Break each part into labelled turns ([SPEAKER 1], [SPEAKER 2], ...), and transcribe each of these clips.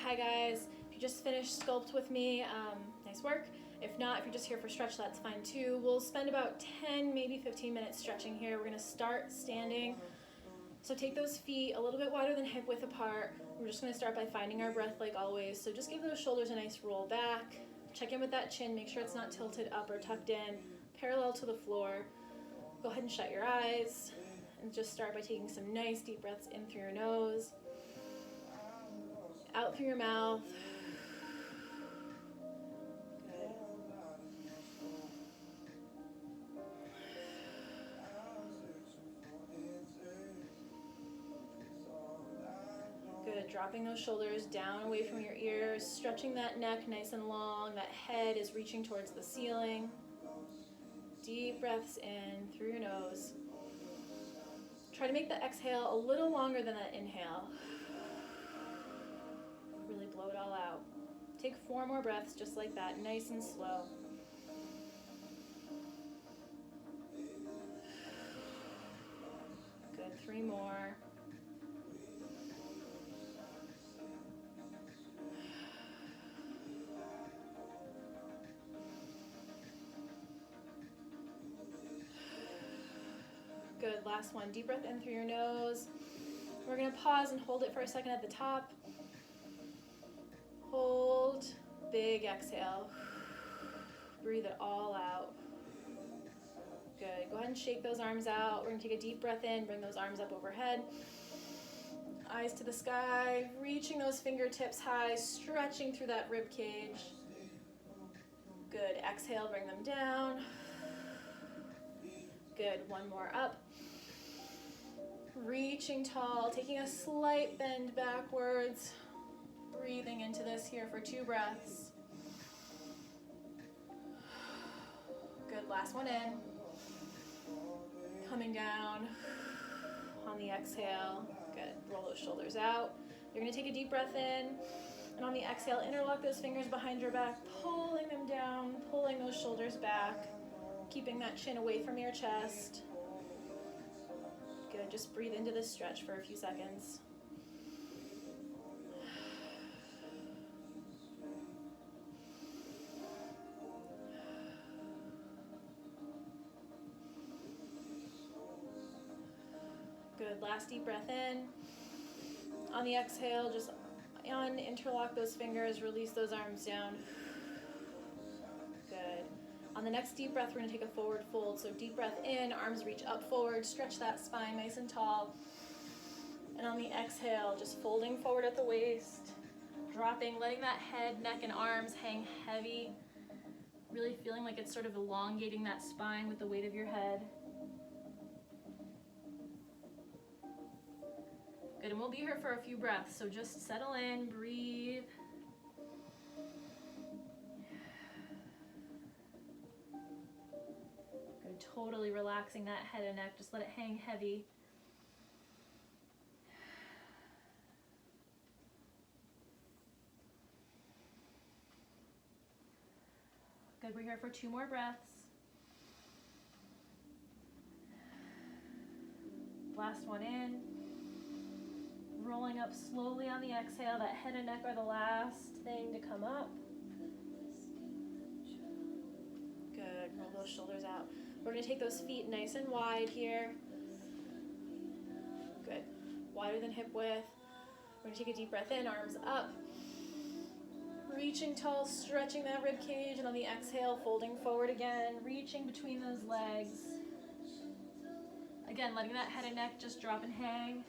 [SPEAKER 1] Hi guys, if you just finished Sculpt with me, nice work. If not, if you're just here for stretch, that's fine too. We'll spend about 10, maybe 15 minutes stretching here. We're gonna start standing. So take those feet a little bit wider than hip width apart. We're just gonna start by finding our breath like always. So just give those shoulders a nice roll back. Check in with that chin, make sure it's not tilted up or tucked in, parallel to the floor. Go ahead and shut your eyes and just start by taking some nice deep breaths in through your nose, out through your mouth. Good, dropping those shoulders down away from your ears, stretching that neck nice and long, that head is reaching towards the ceiling. Deep breaths in through your nose. Try to make the exhale a little longer than that inhale. Really blow it all out. Take 4 more breaths just like that, nice and slow. Good, 3 more. Good, last one. Deep breath in through your nose. We're gonna pause and hold it for a second at the top. Hold, big exhale. Breathe it all out. Good, go ahead and shake those arms out. We're gonna take a deep breath in, bring those arms up overhead. Eyes to the sky, reaching those fingertips high, stretching through that rib cage. Good, exhale, bring them down. Good, 1 more up. Reaching tall, taking a slight bend backwards. Breathing into this here for 2 breaths. Good, last one in. Coming down on the exhale. Good, roll those shoulders out. You're gonna take a deep breath in, and on the exhale, interlock those fingers behind your back, pulling them down, pulling those shoulders back, keeping that chin away from your chest. Good, just breathe into this stretch for a few seconds. Good, last deep breath in. On the exhale, just interlock those fingers, release those arms down. Good. On the next deep breath, we're gonna take a forward fold. So deep breath in, arms reach up forward, stretch that spine nice and tall. And on the exhale, just folding forward at the waist, dropping, letting that head, neck, and arms hang heavy. Really feeling like it's sort of elongating that spine with the weight of your head. Good, and we'll be here for a few breaths, so just settle in, breathe. Good, totally relaxing that head and neck, just let it hang heavy. Good, we're here for 2 more breaths. Last one in. Rolling up slowly on the exhale. That head and neck are the last thing to come up. Good, roll those shoulders out. We're gonna take those feet nice and wide here. Good, wider than hip width. We're gonna take a deep breath in, arms up. Reaching tall, stretching that rib cage, and on the exhale, folding forward again, reaching between those legs. Again, letting that head and neck just drop and hang.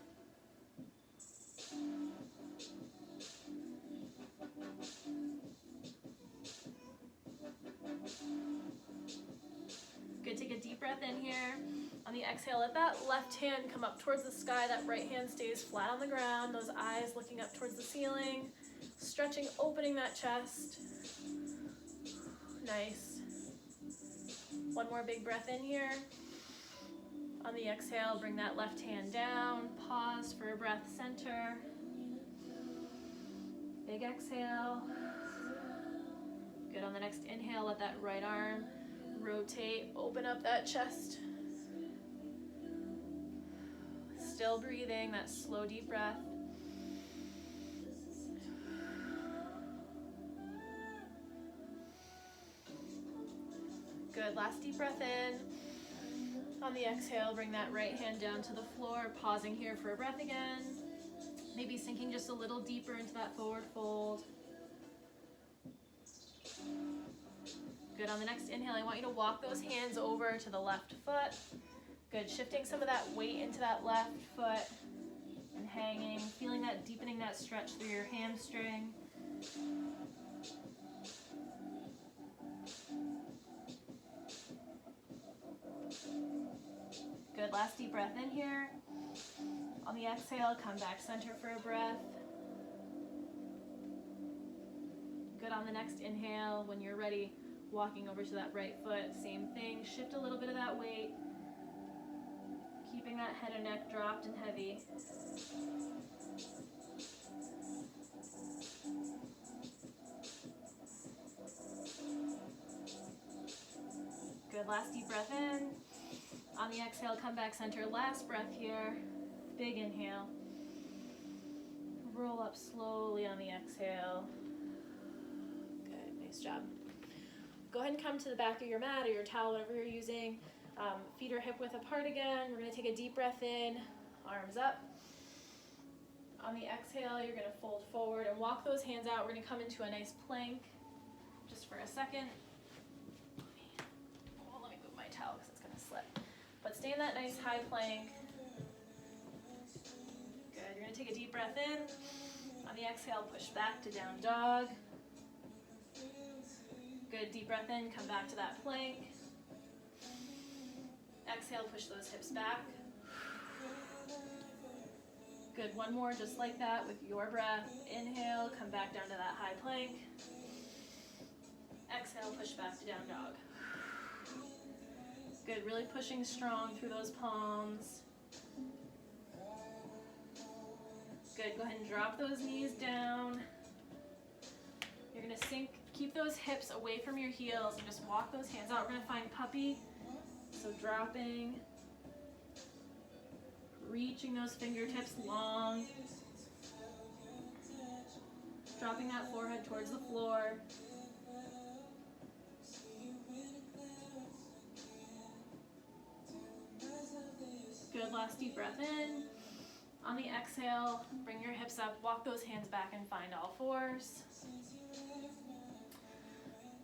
[SPEAKER 1] Good, take a deep breath in here. On the exhale, let that left hand come up towards the sky, that right hand stays flat on the ground, those eyes looking up towards the ceiling, stretching, opening that chest. Nice. 1 more big breath in here. On the exhale, bring that left hand down, pause for a breath, center. Big exhale. Good, on the next inhale, let that right arm rotate, open up that chest. Still breathing, that slow deep breath. Good, last deep breath in. On the exhale, bring that right hand down to the floor, pausing here for a breath again. Maybe sinking just a little deeper into that forward fold. Good, on the next inhale, I want you to walk those hands over to the left foot. Good, shifting some of that weight into that left foot and hanging, feeling that, deepening that stretch through your hamstring. Good, last deep breath in here. On the exhale, come back center for a breath. Good, on the next inhale, when you're ready, walking over to that right foot, same thing, shift a little bit of that weight, keeping that head and neck dropped and heavy. Good, last deep breath in. On the exhale, come back center, last breath here, big inhale. Roll up slowly on the exhale. Good, nice job. Go ahead and come to the back of your mat or your towel, whatever you're using. Feet are hip width apart again. We're gonna take a deep breath in, arms up. On the exhale, you're gonna fold forward and walk those hands out. We're gonna come into a nice plank just for a second. Let me move my towel because it's gonna slip. But stay in that nice high plank. Good, you're gonna take a deep breath in. On the exhale, push back to down dog. Good, deep breath in, come back to that plank. Exhale, push those hips back. Good, one more just like that with your breath. Inhale, come back down to that high plank. Exhale, push back to down dog. Good, really pushing strong through those palms. Good, go ahead and drop those knees down. You're gonna sink, keep those hips away from your heels and just walk those hands out. We're gonna find puppy. So dropping, reaching those fingertips long, dropping that forehead towards the floor. Good, last deep breath in. On the exhale, bring your hips up, walk those hands back and find all fours.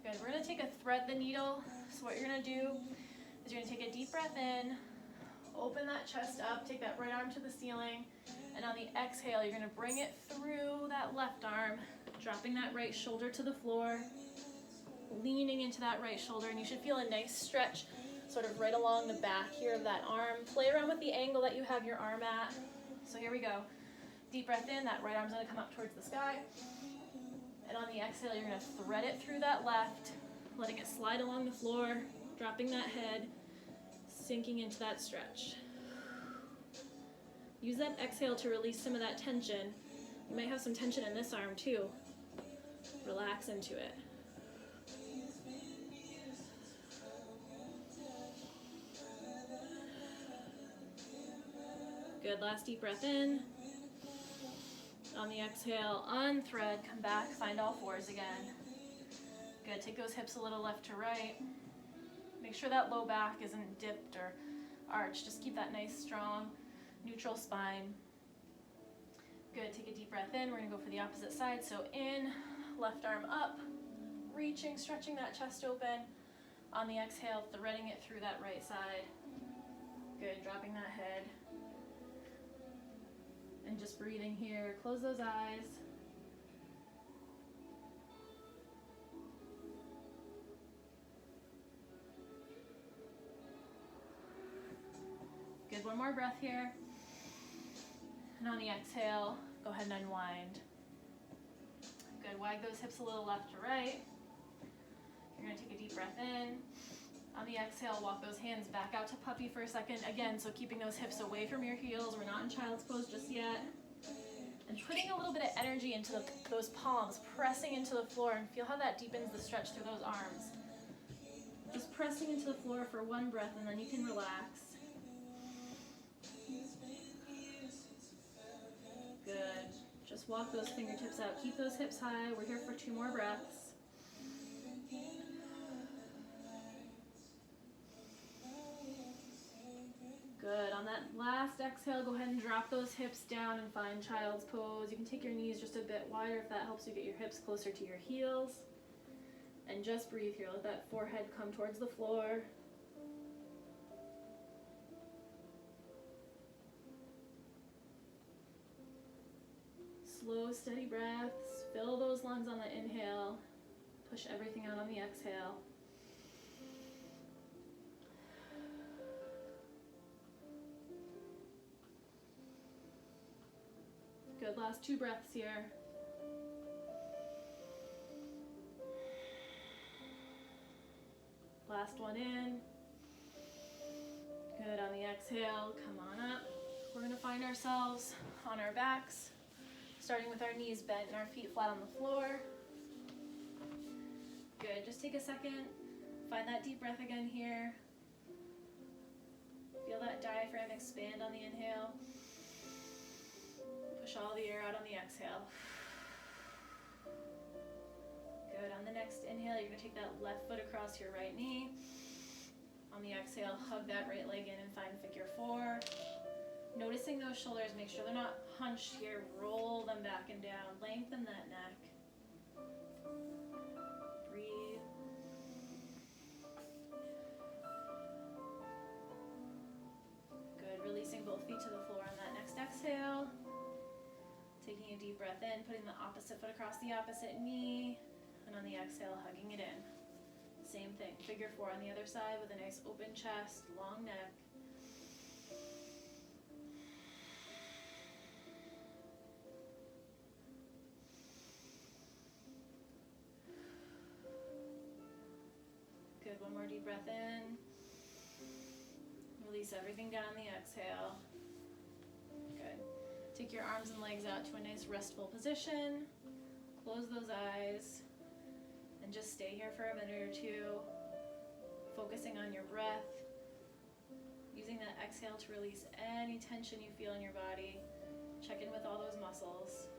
[SPEAKER 1] Good, we're gonna take a thread the needle. So what you're gonna do is you're gonna take a deep breath in, open that chest up, take that right arm to the ceiling, and on the exhale, you're gonna bring it through that left arm, dropping that right shoulder to the floor, leaning into that right shoulder, and you should feel a nice stretch sort of right along the back here of that arm. Play around with the angle that you have your arm at. So here we go. Deep breath in, that right arm's gonna come up towards the sky. And on the exhale, you're gonna thread it through that left, letting it slide along the floor, dropping that head, sinking into that stretch. Use that exhale to release some of that tension. You might have some tension in this arm too. Relax into it. Good, last deep breath in. On the exhale, unthread, come back, find all fours again. Good, take those hips a little left to right. Make sure that low back isn't dipped or arched. Just keep that nice, strong, neutral spine. Good, take a deep breath in. We're gonna go for the opposite side. So in, left arm up, reaching, stretching that chest open. On the exhale, threading it through that right side. Good, dropping that head. And just breathing here. Close those eyes. Good, one more breath here. And on the exhale, go ahead and unwind. Good, wag those hips a little left to right. You're gonna take a deep breath in. On the exhale, walk those hands back out to puppy for a second. Again, so keeping those hips away from your heels. We're not in child's pose just yet. And putting a little bit of energy into those palms, pressing into the floor, and feel how that deepens the stretch through those arms. Just pressing into the floor for one breath, and then you can relax. Good. Just walk those fingertips out. Keep those hips high. We're here for 2 more breaths. exhale, go ahead and drop those hips down and find child's pose. You can take your knees just a bit wider if that helps you get your hips closer to your heels. And just breathe here. Let that forehead come towards the floor. Slow, steady breaths. Fill those lungs on the inhale. Push everything out on the exhale. Good, last 2 breaths here. Last one in. Good, on the exhale, come on up. We're gonna find ourselves on our backs, starting with our knees bent and our feet flat on the floor. Good, just take a second, find that deep breath again here. Feel that diaphragm expand on the inhale. Push all the air out on the exhale. Good, on the next inhale, you're gonna take that left foot across your right knee. On the exhale, hug that right leg in and find figure 4. Noticing those shoulders, make sure they're not hunched here. Roll them back and down, lengthen that neck. Breathe. Good, releasing both feet to the floor on that next exhale. Taking a deep breath in, putting the opposite foot across the opposite knee. And on the exhale, hugging it in. Same thing, figure 4 on the other side with a nice open chest, long neck. Good, one more deep breath in. Release everything down on the exhale. Good. Take your arms and legs out to a nice restful position. Close those eyes. And just stay here for a minute or 2, focusing on your breath, using that exhale to release any tension you feel in your body. Check in with all those muscles.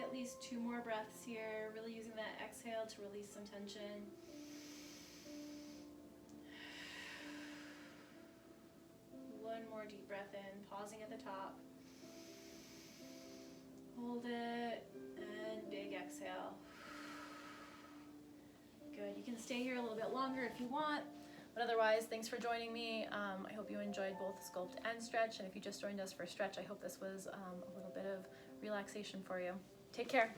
[SPEAKER 1] At least 2 more breaths here, really using that exhale to release some tension. One more deep breath in, pausing at the top. Hold it, and big exhale. Good, you can stay here a little bit longer if you want, but otherwise, thanks for joining me. I hope you enjoyed both sculpt and stretch, and if you just joined us for stretch, I hope this was a little bit of relaxation for you. Take care.